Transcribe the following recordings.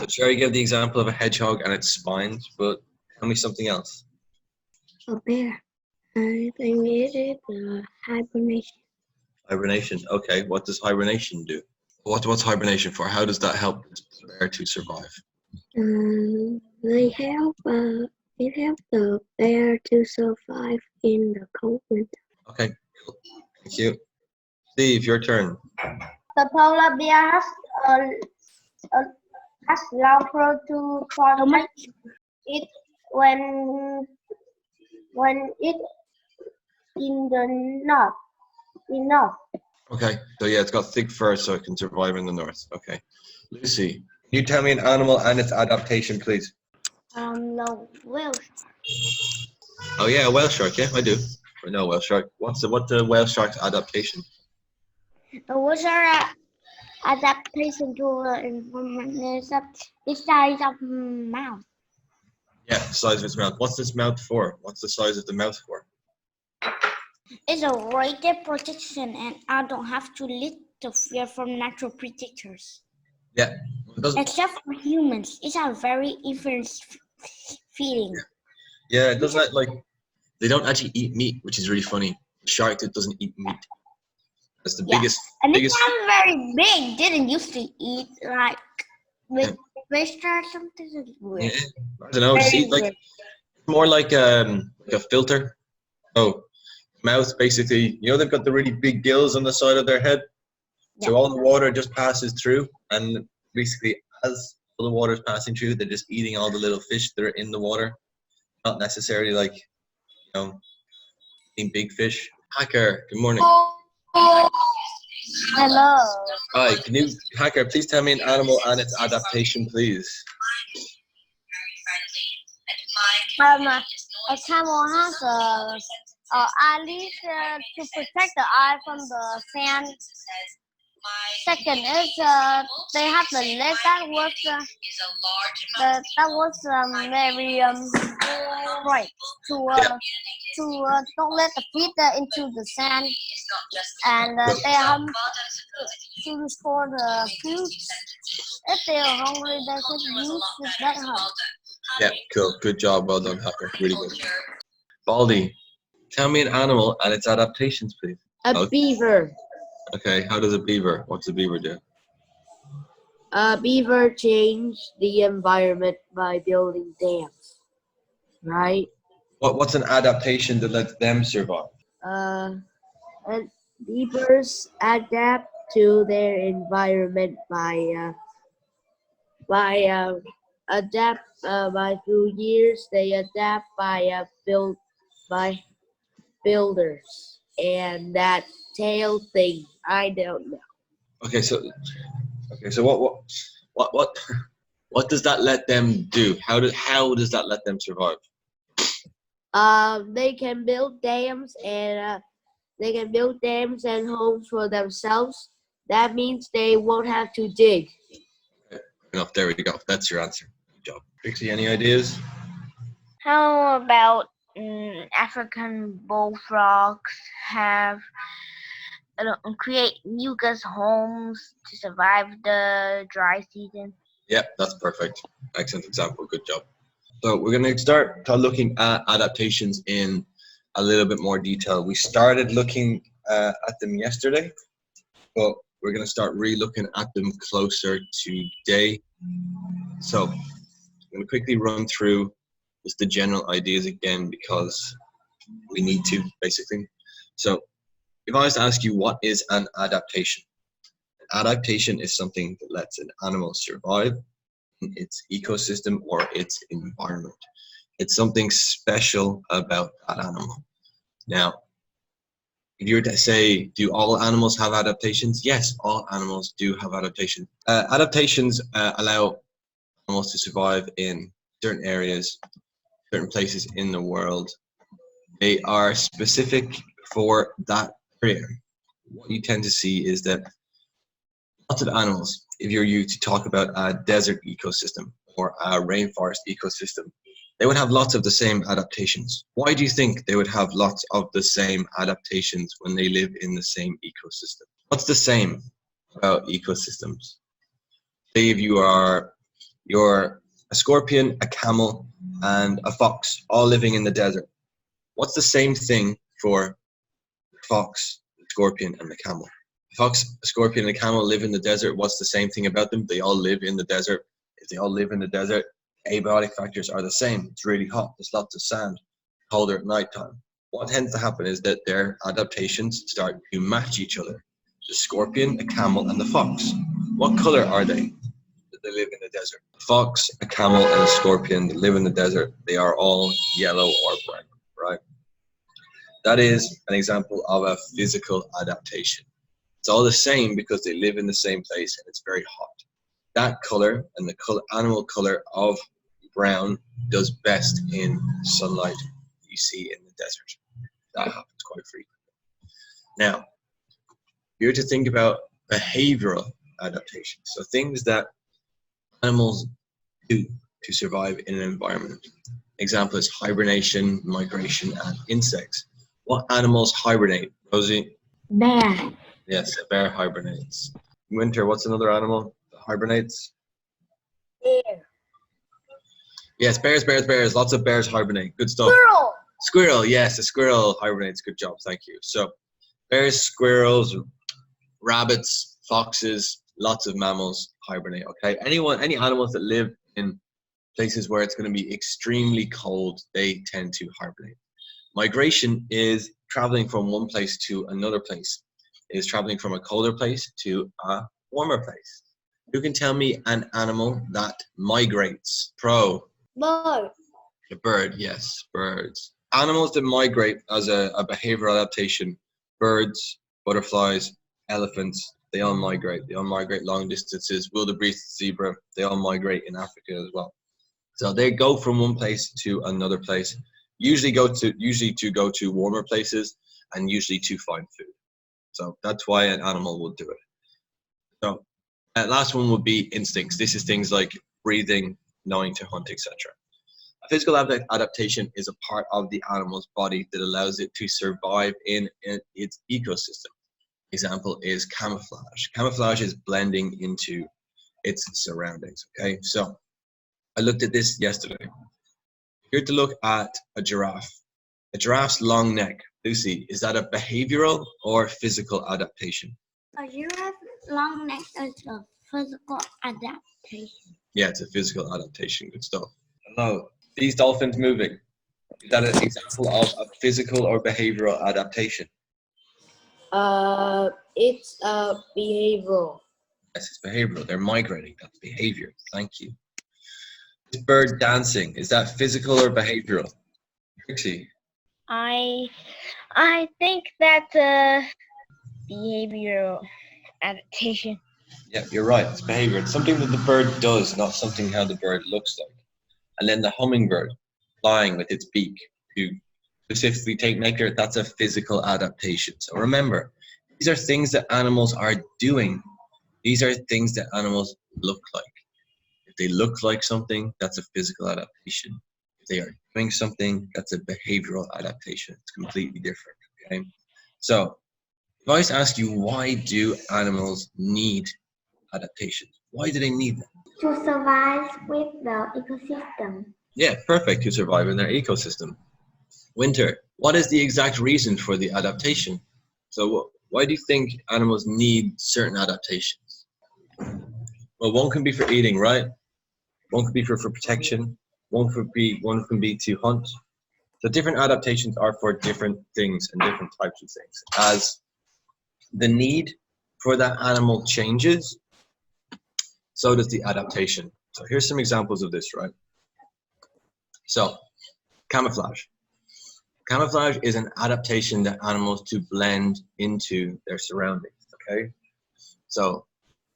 So Sherry gave the example of a hedgehog and its spines, but tell me something else. A bear. I think it is hibernation. Hibernation. Okay, what does hibernation do? What's hibernation for? How does that help the bear to survive? They help. It helps the bear to survive in the cold winter. Okay, cool. Thank you. Steve, your turn. The polar bear has laughter to protect it when it in the north. Okay, so yeah, it's got thick fur so it can survive in the north. Okay. Lucy, can you tell me an animal and its adaptation, please? The whale. Oh yeah, a whale shark, yeah, I do. I know a whale shark. What's the whale shark's adaptation? The whale adaptation to the environment is the size of mouth. Yeah, the size of its mouth. What's this mouth for? What's the size of the mouth for? It's a greater protection, and I don't have to interfere from natural predators. Yeah. Except for humans, it's a very influence feeling. Yeah, it does that, like, they don't actually eat meat, which is really funny. The shark that doesn't eat meat. That's the biggest. And it's not very big. Didn't used to eat like with fish or something. It's weird. Yeah, I don't know. See, like more like a filter. Oh, mouth basically. You know, they've got the really big gills on the side of their head, so all the water just passes through, and basically as all the water is passing through, they're just eating all the little fish that are in the water. Not necessarily like, eating big fish. Hacker, good morning. Hello. Hi, Hacker, please tell me an animal and its adaptation, please. A camel has eyelids to protect the eye from the sand. Second is they have the leg that was very right to don't let the feet into the sand, and they have to store the food. If they are hungry, they could use that hub. Yeah, cool. Good job. Well done, Hacker. Really good. Baldy, tell me an animal and its adaptations, please. A beaver. Okay, how does a beaver? What's a beaver do? A beaver change the environment by building dams, right? What's an adaptation that lets them survive? And beavers adapt to their environment by through years. They adapt by builders, and that tail thing. I don't know. Okay, so what does that let them do? How does that let them survive? They can build dams and homes for themselves. That means they won't have to dig. Okay, enough. There we go. That's your answer. Good job. Trixie, any ideas? How about African bullfrogs have create mucus homes to survive the dry season? Yeah, that's perfect. Excellent example. Good job. So we're going to start looking at adaptations in a little bit more detail. We started looking at them yesterday, but we're going to start re-looking at them closer today. So I'm going to quickly run through just the general ideas again because we need to, basically. So if I was to ask you, what is an adaptation? An adaptation is something that lets an animal survive in its ecosystem or its environment. It's something special about that animal. Now, if you were to say, do all animals have adaptations? Yes, all animals do have adaptations. Adaptations allow animals to survive in certain areas, certain places in the world. They are specific for that area. What you tend to see is that lots of animals, if you're to talk about a desert ecosystem or a rainforest ecosystem, they would have lots of the same adaptations. Why do you think they would have lots of the same adaptations when they live in the same ecosystem? What's the same about ecosystems? Say if you are You're a scorpion, a camel, and a fox, all living in the desert. What's the same thing for the fox, the scorpion, and the camel? The fox, a scorpion, and a camel live in the desert. What's the same thing about them? They all live in the desert. If they all live in the desert, abiotic factors are the same. It's really hot. There's lots of sand. Colder at nighttime. What tends to happen is that their adaptations start to match each other. The scorpion, the camel, and the fox. What color are they? They live in the desert. A fox, a camel, and a scorpion that live in the desert. They are all yellow or brown, right? That is an example of a physical adaptation. It's all the same because they live in the same place and it's very hot. That color and the animal color of brown does best in sunlight you see in the desert. That happens quite frequently. Now, you're to think about behavioral adaptations. So things that animals do to survive in an environment. Example is hibernation, migration, and insects. What animals hibernate, Rosie? Bear. Yes, a bear hibernates. Winter, what's another animal that hibernates? Bear. Yes, bears. Lots of bears hibernate. Good stuff. Squirrel. Squirrel, yes, a squirrel hibernates. Good job, thank you. So, bears, squirrels, rabbits, foxes, lots of mammals hibernate, okay? Any animals that live in places where it's going to be extremely cold, they tend to hibernate. Migration is traveling from one place to another place. It is traveling from a colder place to a warmer place. Who can tell me an animal that migrates? Pro. Bird. A bird, yes, birds. Animals that migrate as a behavioral adaptation. Birds, butterflies, elephants, they all migrate. They all migrate long distances. Wildebeest, zebra, they all migrate in Africa as well. So they go from one place to another place. Usually to go to warmer places and usually to find food. So that's why an animal will do it. So last one would be instincts. This is things like breathing, knowing to hunt, etc. A physical adaptation is a part of the animal's body that allows it to survive in its ecosystem. Example is camouflage. Camouflage is blending into its surroundings, okay? So I looked at this yesterday. Here to look at a giraffe. A giraffe's long neck. Lucy, is that a behavioral or physical adaptation? A giraffe long neck is a physical adaptation. Yeah, it's a physical adaptation. Good stuff. Hello. These dolphins moving. Is that an example of a physical or behavioral adaptation? It's behavioral. Yes, it's behavioral. They're migrating. That's behavior. Thank you. This bird dancing. Is that physical or behavioral? Trixie. I think that behavioral adaptation. Yeah, you're right. It's behavior. It's something that the bird does, not something how the bird looks like. And then the hummingbird flying with its beak to specifically take nectar, that's a physical adaptation. So remember, these are things that animals are doing. These are things that animals look like. If they look like something, that's a physical adaptation. If they are doing something, that's a behavioral adaptation. It's completely different, okay? So if I was to ask you, why do animals need adaptations? Why do they need them? To survive with the ecosystem. Yeah, perfect, to survive in their ecosystem. Winter, what is the exact reason for the adaptation? So why do you think animals need certain adaptations? Well, one can be for eating, right? One can be for protection. One can be to hunt. So different adaptations are for different things and different types of things. As the need for that animal changes, so does the adaptation. So here's some examples of this, right? So, camouflage. Camouflage is an adaptation that animals to blend into their surroundings, okay? So,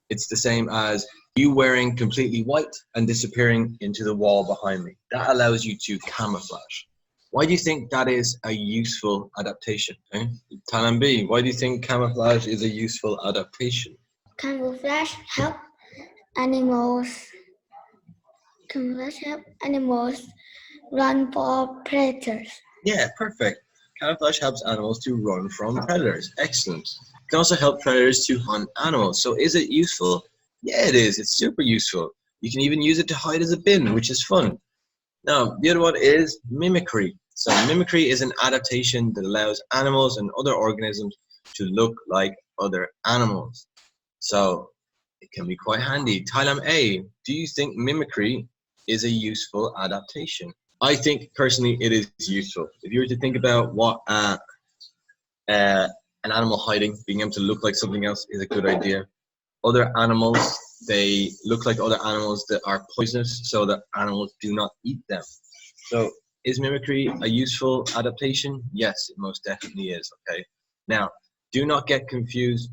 it's the same as you wearing completely white and disappearing into the wall behind me. That allows you to camouflage. Why do you think that is a useful adaptation? Okay? Talan B, why do you think camouflage is a useful adaptation? Camouflage help animals run for predators. Yeah, perfect. Camouflage helps animals to run from predators. Excellent. It can also help predators to hunt animals. So is it useful? Yeah, it is. It's super useful. You can even use it to hide as a bin, which is fun. Now, the other one is mimicry. So mimicry is an adaptation that allows animals and other organisms to look like other animals. So it can be quite handy. Tylam A, do you think mimicry is a useful adaptation? I think personally it is useful. If you were to think about what an animal hiding, being able to look like something else is a good idea. Other animals, they look like other animals that are poisonous, so that animals do not eat them. So is mimicry a useful adaptation? Yes, it most definitely is, okay? Now, do not get confused.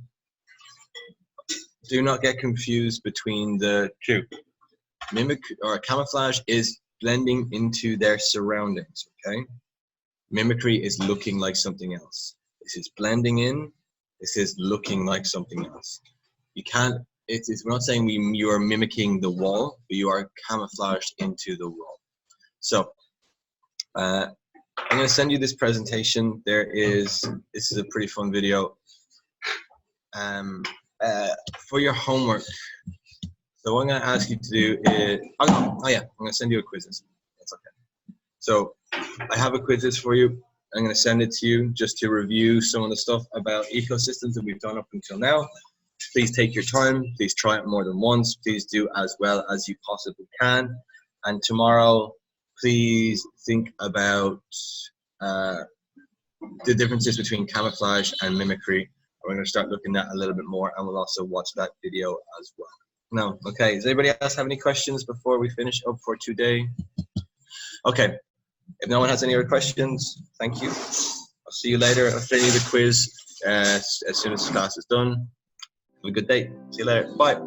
Do not get confused between the two. Mimic or camouflage is blending into their surroundings, okay? Mimicry is looking like something else. This is blending in. This is looking like something else. You can't, we're not saying you are mimicking the wall, but you are camouflaged into the wall. So I'm going to send you this presentation. This is a pretty fun video. For your homework, so what I'm going to ask you to do is, oh yeah, I'm going to send you a quiz. That's okay. So I have a quiz for you. I'm going to send it to you just to review some of the stuff about ecosystems that we've done up until now. Please take your time. Please try it more than once. Please do as well as you possibly can. And tomorrow, please think about the differences between camouflage and mimicry. We're going to start looking at a little bit more, and we'll also watch that video as well. No, okay. Does anybody else have any questions before we finish up for today? Okay. If no one has any other questions, thank you. I'll see you later. I'll send you the quiz as soon as class is done. Have a good day. See you later. Bye.